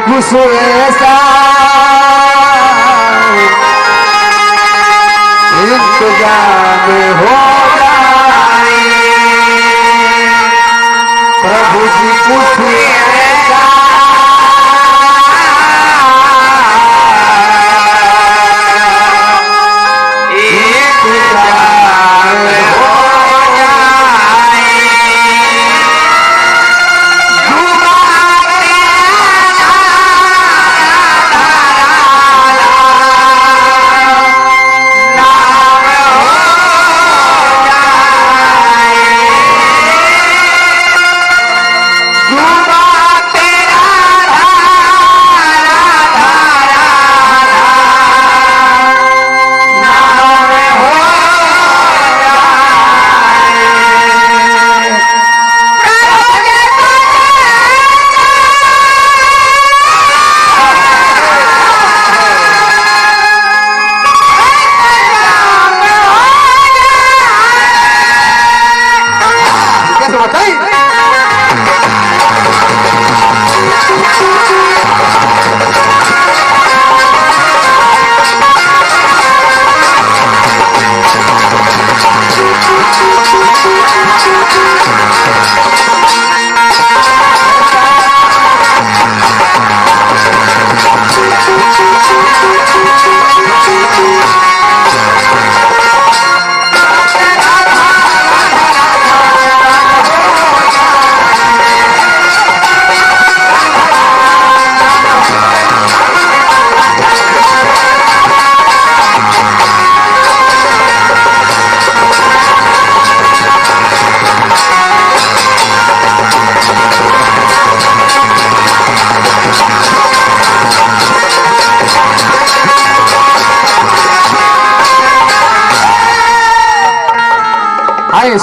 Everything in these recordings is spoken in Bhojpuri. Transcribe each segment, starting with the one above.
कुछ ऐसा इंतजाम हो जाए प्रभु जी कुछ ऐसा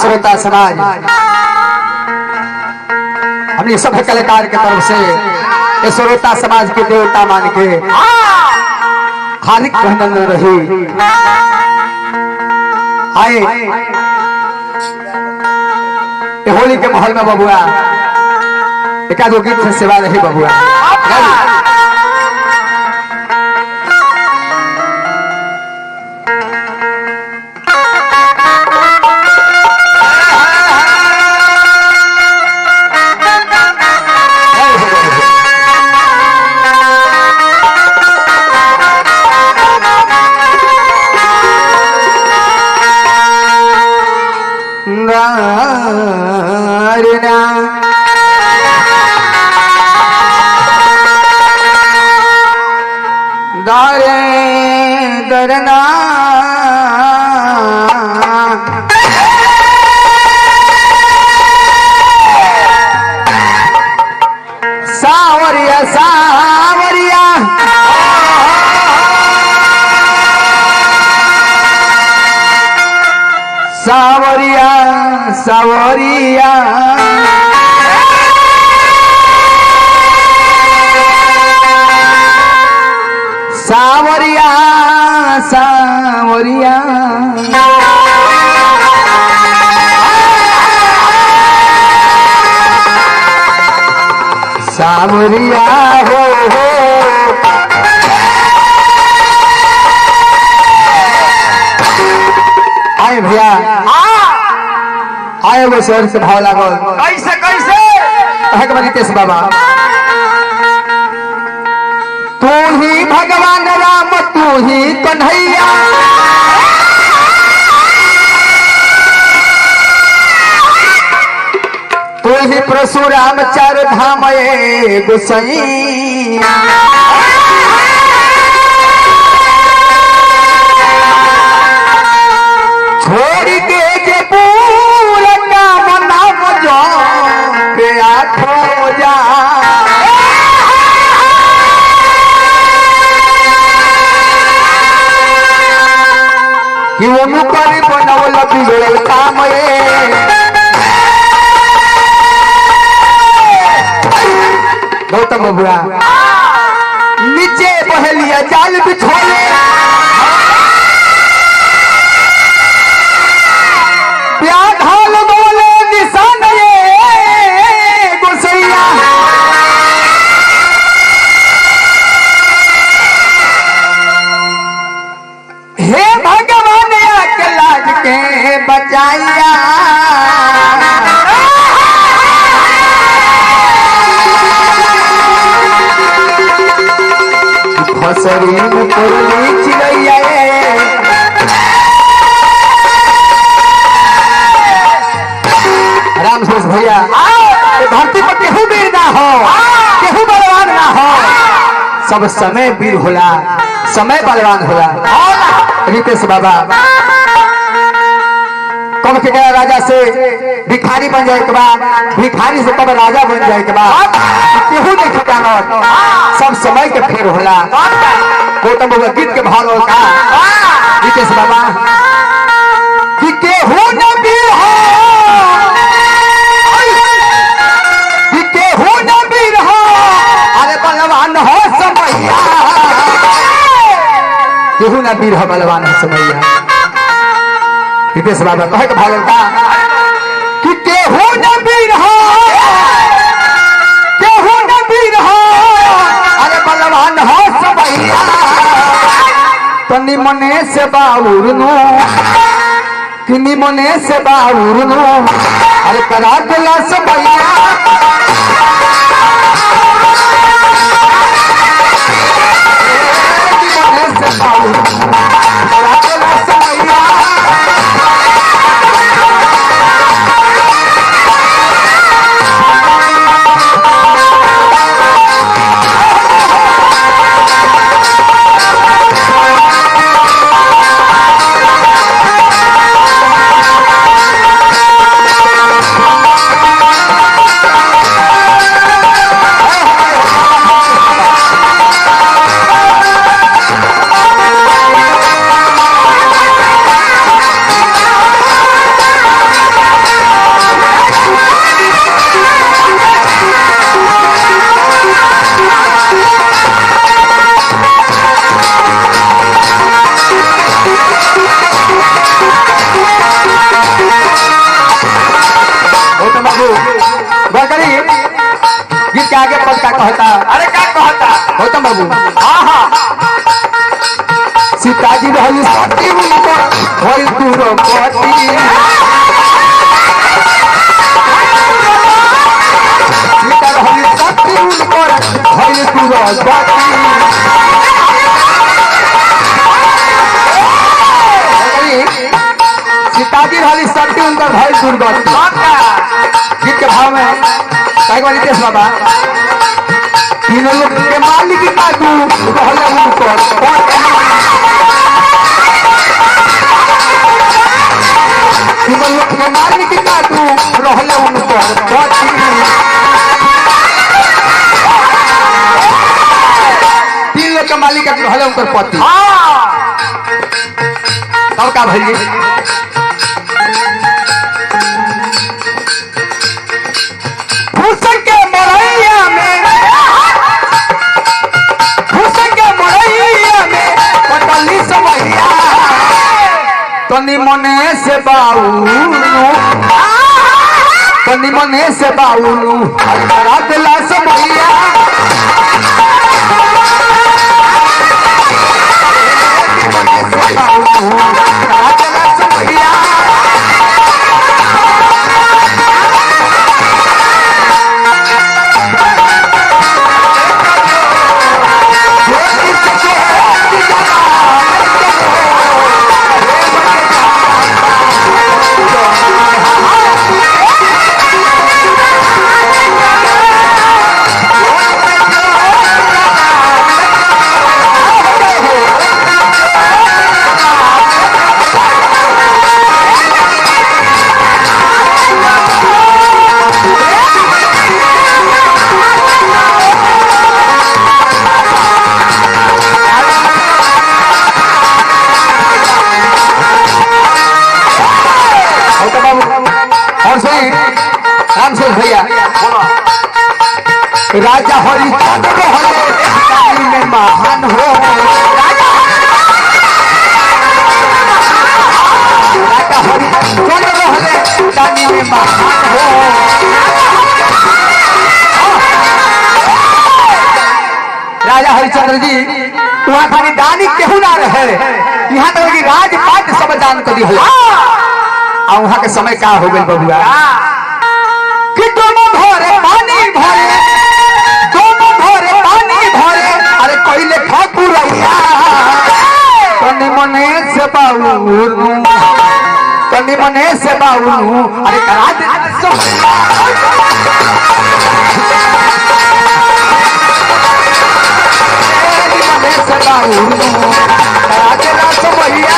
श्रोता समाज हमने सभी कलाकार की तरफ से श्रोता समाज के देवता मान के हार्दिक अभिनंदन रही। आए होली के माहौल में बबुआ एक दो गीत से सेवा रही बबुआ। दरना सावरिया सावरिया सावरिया सावरिया सावरिया सावरिया सावरिया हो आए भैया आए वो शहर से भाव लागल कैसे कैसे रितेश बाबा तू ही भगवान राम तू ही कन्हैया तू ही परशुराम चार धाम गोसैया छोड़ के जे पूरा काम नाम जो के आठो जा कि वो मुकरी बनवल बिगड़ल काम गौतम बबुआ नीचे बहलिया जाल बिछोले प्यार ढाल बोले निशान ये गोसैया जाइया फसरी में पुरली चिड़ैया राम सुरेश भैया धरती पर केहू वीर ना हो, केहू बलवान ना हो, सब समय वीर होला, समय बलवान होला। रितेश बाबा कब के गया राजा से भिखारी बन जाए के बाद, भिखारी से कब राजा बन जाए के बाद केहू नहीं जानत, सब समय के फेर होला। गौतम बाबा गीत के भाव होता रितेश बाबा कि केहू न वीर हो, कि केहू न वीर हो, अरे बलवान हो समैया, केहू न वीर हो बलवान हो समैया। रितेश बाबा कहे के भाव होता कि केहू न वीर हो, केहू न वीर हो, अरे बलवान हो समैया। तनी मने से बाउरनो, किनी मने से बाउरनो, अरे करा दिला समैया। मने से बाउरनो, करा दिला समैया। गीत के आगे पद का कहता, अरे क्या कहता गौतम बाबू? सीताजी रहली सती होई दूरो पति, सीता रहली सती होई दूरो पति। सीताजी रहली सती उनकर भइल दुर्गति। गीत के भाव में रितेश बाबा तीनों लोग के मालिक का तू रहले उनकर, तीनों लोग के मालिक का तू रहले उनकर पति। तीन लोग के मालिक का तू रहले उनकर पति। तब का भइल भूषण के मरैया में, भूषण के मरैया में पटली समैया। तनी मने से बाउनु, तनी मने से बाउनु, करा दिला समैया। करा दिला समैया। राम सुरेश भैया राजा हरिचंद्र में महान हो, राजा हरिचंद्र में महान हो। राजा हरिचंद्र जी वहाँ खाली दानी केहू ना रहे, यहाँ तक कि राजपाट सब दान कर दिया। आ वहां के समय का हो गई बबुआ कि दोनों घरे पानी भरे दोनों घरे पानी भरे अरे कइले ठाकुरैया तनी मने से बाबू तनी मने से बाबू अरे करा दे से बाबू करा दे समैया